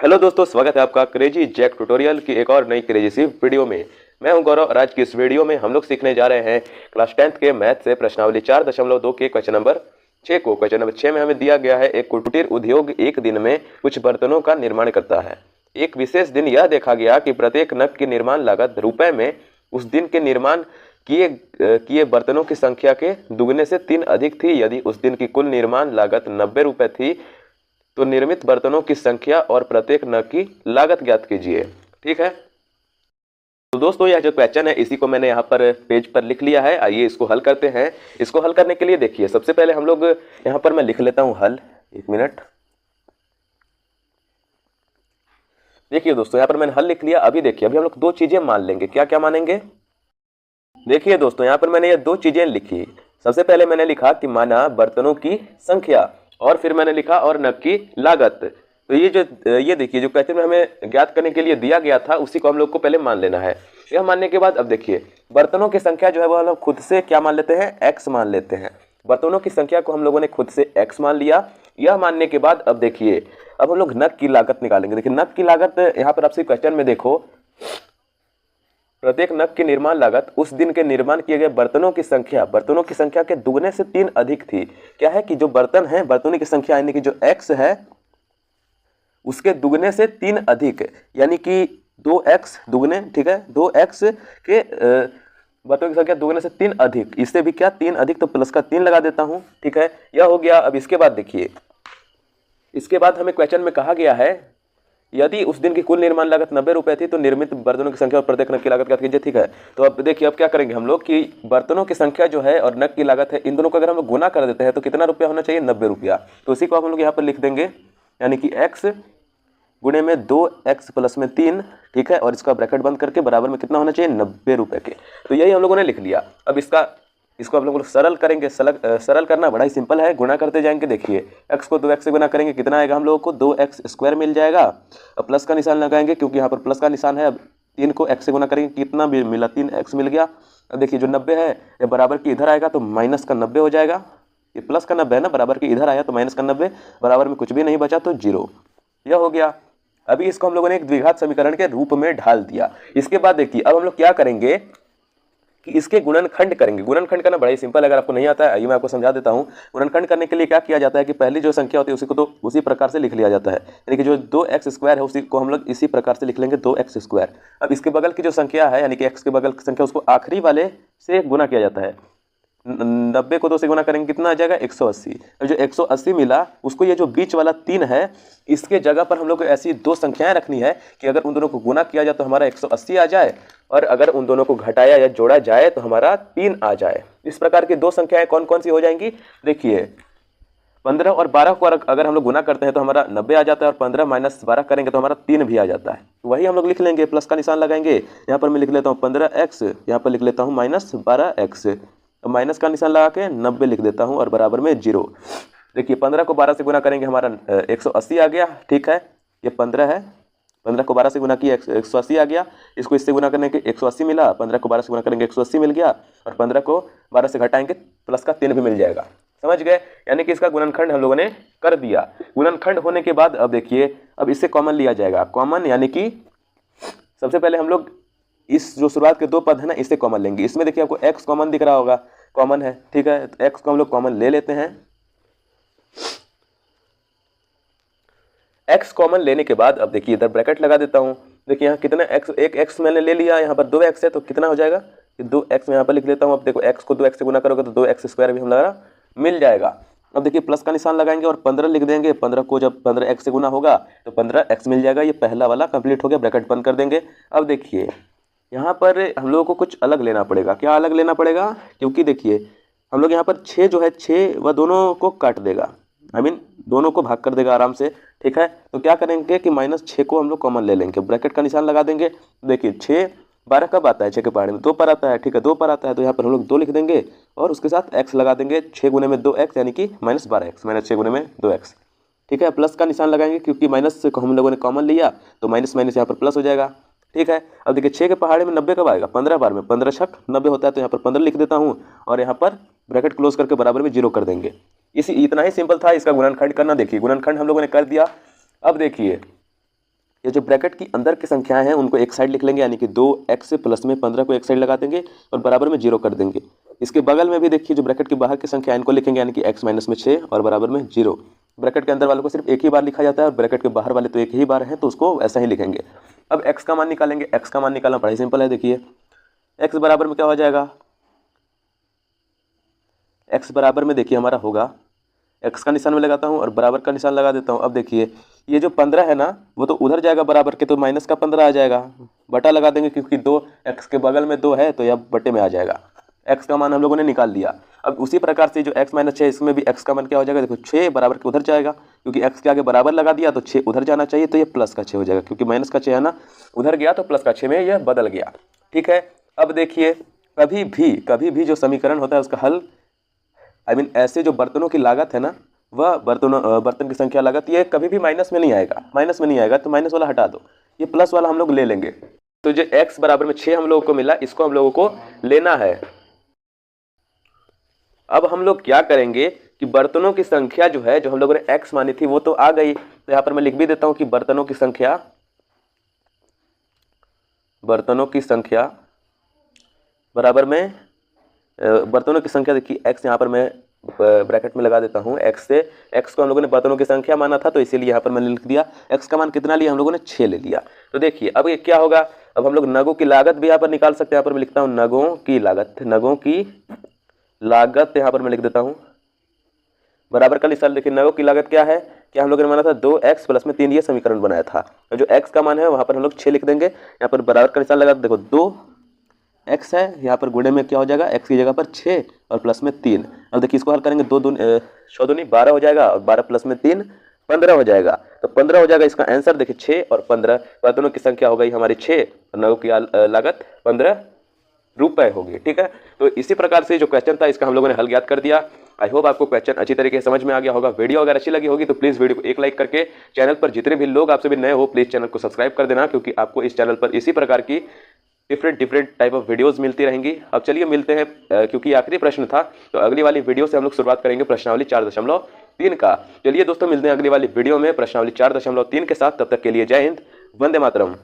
Hello दोस्तों, स्वागत है आपका क्रेजी जैक ट्यूटोरियल की एक और नई क्रेजी सी वीडियो में। मैं हूं गौरव और आज की इस वीडियो में हम लोग सीखने जा रहे हैं क्लास 10th के मैथ से प्रश्नावली 4.2 के क्वेश्चन नंबर 6 को। क्वेश्चन नंबर 6 में हमें दिया गया है एक कुटीर उद्योग एक दिन में कुछ बर्तनों का निर्माण करता है। एक विशेष दिन यह देखा गया कि प्रत्येक नग की निर्माण लागत रुपए में उस दिन के निर्माण किए बर्तनों की संख्या के दुगने से 3 अधिक थी। यदि उस दिन की कुल निर्माण लागत 90 रुपए थी तो निर्मित बर्तनों की संख्या और प्रत्येक नग की लागत ज्ञात कीजिए। ठीक है, तो दोस्तों यह जो क्वेश्चन है इसी को मैंने यहाँ पर पेज पर लिख लिया है। आइए इसको हल करते हैं। इसको हल करने के लिए देखिए, सबसे पहले हम लोग यहाँ पर मैं लिख लेता हूँ हल। एक मिनट, देखिए दोस्तों यहाँ पर मैंने हल लिख लिया। अभी देखिए, अभी हम लोग दो चीजें मान लेंगे। क्या क्या मानेंगे? देखिए दोस्तों यहाँ पर मैंने ये दो चीजें लिखी। सबसे पहले मैंने लिखा कि माना बर्तनों की संख्या, और फिर मैंने लिखा और नग की लागत। तो ये देखिए जो क्वेश्चन में हमें ज्ञात करने के लिए दिया गया था उसी को हम लोग को पहले मान लेना है। यह मानने के बाद अब देखिए बर्तनों की संख्या जो है वो हम लोग खुद से क्या मान लेते हैं, x मान लेते हैं। बर्तनों की संख्या को हम लोगों ने खुद से x मान लिया। यह मानने के बाद अब देखिए अब हम लोग नग की लागत निकालेंगे। देखिए नग की लागत यहाँ पर आपसे क्वेश्चन में देखो, प्रत्येक नग की निर्माण लागत उस दिन के निर्माण किए गए बर्तनों की संख्या के दुगने से 3 अधिक थी। क्या है कि जो बर्तन है, बर्तनों की संख्या यानी कि जो x है उसके दुगने से 3 अधिक, यानी कि 2x दुगने, ठीक है, 2x के बर्तनों की संख्या दुगने से 3 अधिक। इससे भी क्या 3 अधिक, तो प्लस का 3 लगा देता हूं। ठीक है, यह हो गया। अब इसके बाद देखिए, इसके बाद हमें क्वेश्चन में कहा गया है यदि उस दिन की कुल निर्माण लागत 90 रुपए थी तो निर्मित बर्तनों की संख्या और प्रत्येक नग की लागत ज्ञात कीजिए। ठीक है, तो अब देखिए अब क्या करेंगे हम लोग कि बर्तनों की संख्या जो है और नग की लागत है, इन दोनों को अगर हम लोग गुना कर देते हैं तो कितना रुपया होना चाहिए, 90 रुपया। तो उसी को हम लोग यहाँ पर लिख देंगे, यानी कि x गुणे में 2x प्लस में 3, ठीक है, और इसका ब्रैकेट बंद करके बराबर में कितना होना चाहिए, 90 रुपए के। तो यही हम लोगों ने लिख लिया। अब इसको आप लोग सरल करेंगे। सरल करना बड़ा ही सिंपल है, गुणा करते जाएंगे। देखिए x को 2x से गुना करेंगे, कितना आएगा हम लोगों को, 2x² मिल जाएगा। अब प्लस का निशान लगाएंगे क्योंकि यहाँ पर प्लस का निशान है। अब 3 को x से गुना करेंगे, कितना भी मिला, 3x मिल गया। अब देखिए जो 90 है ये बराबर की इधर आएगा तो माइनस का 90 हो जाएगा। ये प्लस का 90 है ना, बराबर की इधर आया तो माइनस का 90, बराबर में कुछ भी नहीं बचा तो 0। यह हो गया। अभी इसको हम लोगों ने एक द्विघात समीकरण के रूप में ढाल दिया। इसके बाद देखिए अब हम लोग क्या करेंगे कि इसके गुणनखंड करेंगे। गुणनखंड करना बड़ा ही सिंपल है, अगर आपको नहीं आता है आइए मैं आपको समझा देता हूँ। गुणनखंड करने के लिए क्या किया जाता है कि पहली जो संख्या होती है उसी को तो उसी प्रकार से लिख लिया जाता है, यानी कि जो 2x² है उसी को हम लोग इसी प्रकार से लिख लेंगे, 2x²। अब इसके बगल की जो संख्या है यानी कि x के बगल की संख्या उसको आखिरी वाले से गुना किया जाता है। 90 को 2 से गुना करेंगे, कितना आ जाएगा, 180। अब जो 180 मिला उसको ये जो बीच वाला 3 है इसके जगह पर हम लोग को ऐसी दो संख्याएं रखनी है कि अगर उन दोनों को गुना किया जाए तो हमारा 180 आ जाए, और अगर उन दोनों को घटाया या जोड़ा जाए तो हमारा 3 आ जाए। इस प्रकार की दो संख्याएं कौन कौन सी हो जाएंगी, देखिए 15 और 12 को अगर हम लोग गुना करते हैं तो हमारा 90 आ जाता है, और 15 माइनस 12 करेंगे तो हमारा 3 भी आ जाता है। वही हम लोग लिख लेंगे, प्लस का निशान लगाएंगे। यहाँ पर मैं लिख लेता हूँ 15x, यहाँ पर लिख लेता हूँ माइनस 12x, माइनस का निशान लगा के 90 लिख देता हूँ और बराबर में 0। देखिए 15 को 12 से गुना करेंगे हमारा 180 आ गया। ठीक है, ये 15 है, 15 को 12 से गुना किया 180 आ गया। इसको इससे गुना करने के 180 मिला, 15 को 12 से गुना करेंगे 180 मिल गया, और 15 को 12 से घटाएंगे प्लस का 3 भी मिल जाएगा। समझ गए, यानी कि इसका गुणनखंड हम लोगों ने कर दिया। गुणनखंड होने के बाद अब देखिए अब इससे कॉमन लिया जाएगा। कॉमन यानी कि सबसे पहले हम लोग इस जो शुरुआत के दो पद है ना इससे कॉमन लेंगे। इसमें देखिए आपको x कॉमन दिख रहा होगा, कॉमन है, ठीक है, तो x को हम लोग कॉमन ले लेते हैं। x कॉमन लेने के बाद अब देखिए इधर ब्रैकेट लगा देता हूं। देखिए यहाँ कितना x, एक x मैंने ले लिया, यहाँ पर 2x है तो कितना हो जाएगा, 2x मैं यहाँ पर लिख लेता हूँ। अब देखो x को 2x से गुना करोगे तो 2x² भी हम लगा मिल जाएगा। अब देखिए प्लस का निशान लगाएंगे और 15 लिख देंगे। 15 को जब 15x से गुना होगा तो 15x मिल जाएगा। ये पहला वाला कंप्लीट हो गया, ब्रैकेट बंद कर देंगे। अब देखिए यहाँ पर हम लोगों को कुछ अलग लेना पड़ेगा। क्या अलग लेना पड़ेगा, क्योंकि देखिए हम लोग यहाँ पर 6 जो है 6 वह दोनों को काट देगा, दोनों को भाग कर देगा आराम से। ठीक है, तो क्या करेंगे कि -6 को हम लोग कॉमन ले लेंगे, ब्रैकेट का निशान लगा देंगे। देखिए 6 12 कब आता है, 6 के पहाड़े में 2 पर आता है। ठीक है, 2 पर आता है तो यहाँ पर हम लोग 2 लिख देंगे और उसके साथ x लगा देंगे। 6 गुने में 2x यानी कि -12x, -6 गुने में 2x। ठीक है, प्लस का निशान लगाएंगे क्योंकि माइनस को हम लोगों ने कॉमन लिया तो माइनस माइनस यहाँ पर प्लस हो जाएगा। ठीक है, अब देखिए 6 के पहाड़े में 90 कब आएगा, 15 बार में, 15 छक 90 होता है तो यहाँ पर 15 लिख देता हूँ और यहाँ पर ब्रैकेट क्लोज करके बराबर में 0 कर देंगे। इतना ही सिंपल था इसका गुणनखंड करना। देखिए गुणनखंड हम लोगों ने कर दिया। अब देखिए ये जो ब्रैकेट की अंदर की संख्याएं हैं उनको एक साइड लिख लेंगे, यानी कि 2x प्लस में 15 को एक साइड लगा देंगे और बराबर में 0 कर देंगे। इसके बगल में भी देखिए जो ब्रैकेट के बाहर की संख्या इनको लिखेंगे, यानी कि x माइनस में 6 और बराबर में 0। ब्रैकेट के अंदर वालों को सिर्फ एक ही बार लिखा जाता है और ब्रैकेट के बाहर वाले तो एक ही बार है, तो उसको ऐसा ही लिखेंगे। अब x का मान निकालेंगे। x का मान निकालना बड़ा सिंपल है। देखिए x बराबर में क्या हो जाएगा, x बराबर में देखिए हमारा होगा, x का निशान में लगाता हूँ और बराबर का निशान लगा देता हूँ। अब देखिए ये जो 15 है ना वो तो उधर जाएगा बराबर के, तो माइनस का 15 आ जाएगा, बटा लगा देंगे क्योंकि 2x के बगल में 2 है तो यह बटे में आ जाएगा। x का मान हम लोगों ने निकाल लिया। अब उसी प्रकार से जो x माइनस 6 इसमें भी x का मान क्या हो जाएगा, देखो 6 बराबर के उधर जाएगा क्योंकि x के आगे बराबर लगा दिया तो 6 उधर जाना चाहिए, तो ये प्लस का 6 हो जाएगा क्योंकि माइनस का 6 है ना, उधर गया तो प्लस का 6 में यह बदल गया। ठीक है। अब देखिए कभी भी जो समीकरण होता है उसका हल ऐसे जो बर्तनों की लागत है ना, वह बर्तन की संख्या लागत, ये कभी भी माइनस में नहीं आएगा, तो माइनस वाला हटा दो, ये प्लस वाला हम लोग ले लेंगे। तो जो x बराबर में 6 हम लोगों को मिला, इसको हम लोगों को लेना है। अब हम लोग क्या करेंगे कि बर्तनों की संख्या जो है, जो हम लोगों ने x मानी थी वो तो आ गई, तो यहाँ पर मैं लिख भी देता हूं कि बर्तनों की संख्या बराबर में बर्तनों की संख्या, देखिए x यहाँ पर मैं ब्रैकेट में लगा देता हूँ। x को हम लोगों ने बर्तनों की संख्या माना था, तो इसीलिए यहाँ पर मैंने लिख दिया। x का मान कितना लिया हम लोगों ने, 6 ले लिया। तो देखिए अब ये क्या होगा, अब हम लोग नगों की लागत भी यहाँ पर निकाल सकते हैं। यहाँ पर मैं लिखता हूँ नगों की लागत यहाँ पर मैं लिख देता हूँ बराबर का निशान। देखिए नगों की लागत क्या है, क्या हम लोगों ने माना था 2x प्लस में 3, ये समीकरण बनाया था। तो जो x का मान है वहाँ पर हम लोग 6 लिख देंगे, यहाँ पर बराबर का निशान लगा, देखो 2x है, यहाँ पर गुणे में क्या हो जाएगा, x की जगह पर 6 और प्लस में 3। अब देखिए इसको हल करेंगे, 2 दूनी 12 हो जाएगा और 12 प्लस में 3 15 हो जाएगा। तो 15 हो जाएगा इसका आंसर। देखिए 6 और 15 बर्तनों की संख्या हो गई हमारी 6 और नगों की लागत 15 रुपए होगी। ठीक है। तो इसी प्रकार से जो क्वेश्चन था इसका हम लोगों ने हल ज्ञात कर दिया। आई होप आपको क्वेश्चन अच्छी तरीके से समझ में आ गया होगा। वीडियो अगर अच्छी लगी होगी तो प्लीज़ वीडियो को एक लाइक करके, चैनल पर जितने भी लोग आपसे भी नए हो प्लीज़ चैनल को सब्सक्राइब कर देना, क्योंकि आपको इस चैनल पर इसी प्रकार की डिफरेंट टाइप ऑफ वीडियोस मिलती रहेंगी। अब चलिए मिलते हैं, क्योंकि आखिरी प्रश्न था तो अगली वाली वीडियो से हम लोग शुरुआत करेंगे प्रश्नावली 4.3 का। चलिए दोस्तों मिलते हैं अगली वाली वीडियो में प्रश्नावली 4.3 के साथ। तब तक के लिए जय हिंद, वंदे मातरम।